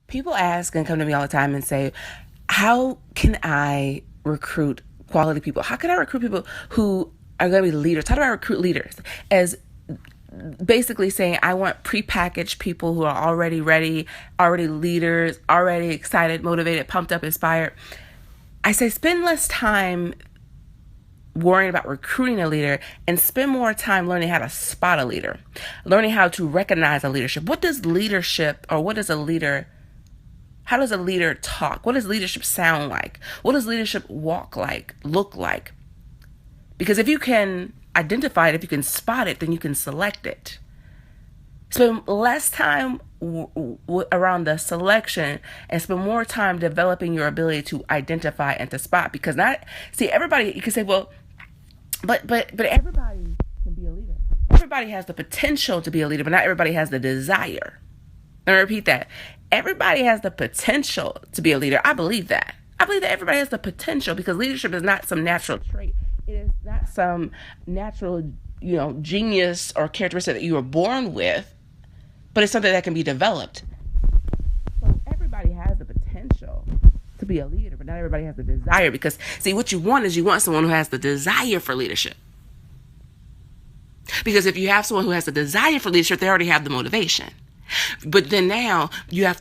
People ask and come to me all the time and say, how can I recruit quality people? How can I recruit people who are going to be leaders? How do I recruit leaders? As basically saying, I want prepackaged people who are already ready, already leaders, already excited, motivated, pumped up, inspired. I say spend less time worrying about recruiting a leader and spend more time learning how to spot a leader, learning how to recognize a leadership. What does leadership, or what does a leader, how does a leader talk? What does leadership sound like? What does leadership walk like, look like? Because if you can identify it, if you can spot it, then you can select it. Spend less time around the selection and spend more time developing your ability to identify and to spot. Because everybody, you can say, well, but everybody can be a leader. Everybody has the potential to be a leader, but not everybody has the desire. And I repeat that. Everybody has the potential to be a leader. I believe that. I believe that everybody has the potential, because leadership is not some natural trait. It is not some natural, genius or characteristic that you were born with, but it's something that can be developed. So everybody has the potential to be a leader, but not everybody has the desire. Because, see, what you want is someone who has the desire for leadership. Because if you have someone who has the desire for leadership, they already have the motivation. But then now you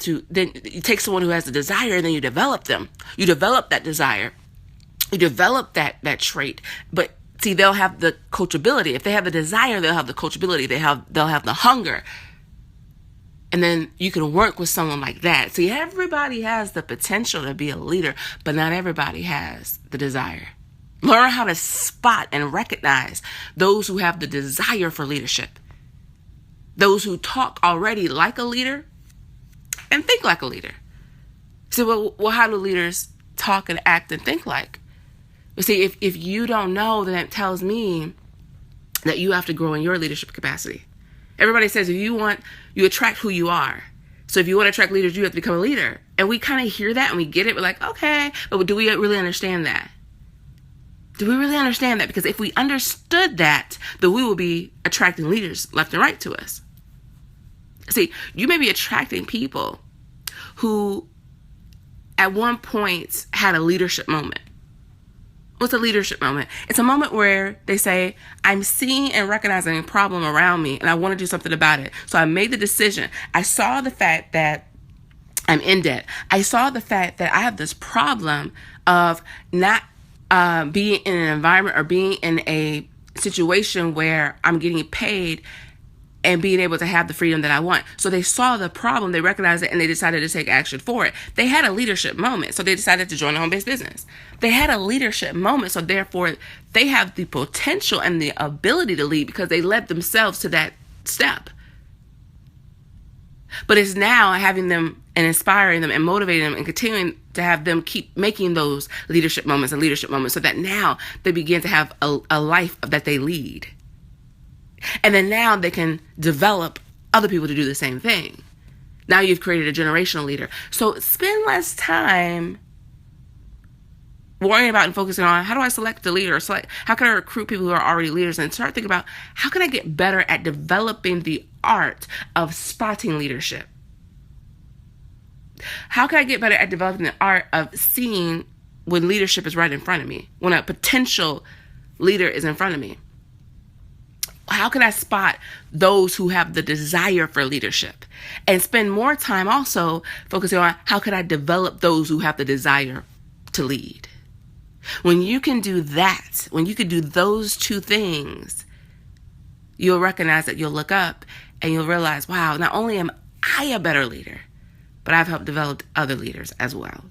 take someone who has the desire, and then you develop them. You develop that desire. You develop that trait. But see, they'll have the coachability. If they have the desire, they'll have the coachability. They'll have the hunger. And then you can work with someone like that. See, everybody has the potential to be a leader, but not everybody has the desire. Learn how to spot and recognize those who have the desire for leadership. Those who talk already like a leader and think like a leader. So, well, how do leaders talk and act and think like? You see, if you don't know, then it tells me that you have to grow in your leadership capacity. Everybody says you attract who you are. So if you want to attract leaders, you have to become a leader. And we kind of hear that and we get it. We're like, okay, but do we really understand that? Do we really understand that? Because if we understood that, then we will be attracting leaders left and right to us. See, you may be attracting people who at one point had a leadership moment. What's a leadership moment? It's a moment where they say, I'm seeing and recognizing a problem around me and I want to do something about it. So I made the decision. I saw the fact that I'm in debt. I saw the fact that I have this problem of not being in an environment or being in a situation where I'm getting paid and being able to have the freedom that I want. So they saw the problem, they recognized it, and they decided to take action for it. They had a leadership moment, so they decided to join a home-based business. They had a leadership moment, so therefore they have the potential and the ability to lead because they led themselves to that step. But it's now having them and inspiring them and motivating them and continuing to have them keep making those leadership moments and leadership moments so that now they begin to have a life that they lead. And then now they can develop other people to do the same thing. Now you've created a generational leader. So spend less time worrying about and focusing on how do I select the leader, how can I recruit people who are already leaders, and start thinking about how can I get better at developing the art of spotting leadership? How can I get better at developing the art of seeing when leadership is right in front of me, when a potential leader is in front of me? How can I spot those who have the desire for leadership? And spend more time also focusing on how can I develop those who have the desire to lead? When you can do that, when you can do those two things, you'll recognize that you'll look up and you'll realize, wow, not only am I a better leader, but I've helped develop other leaders as well.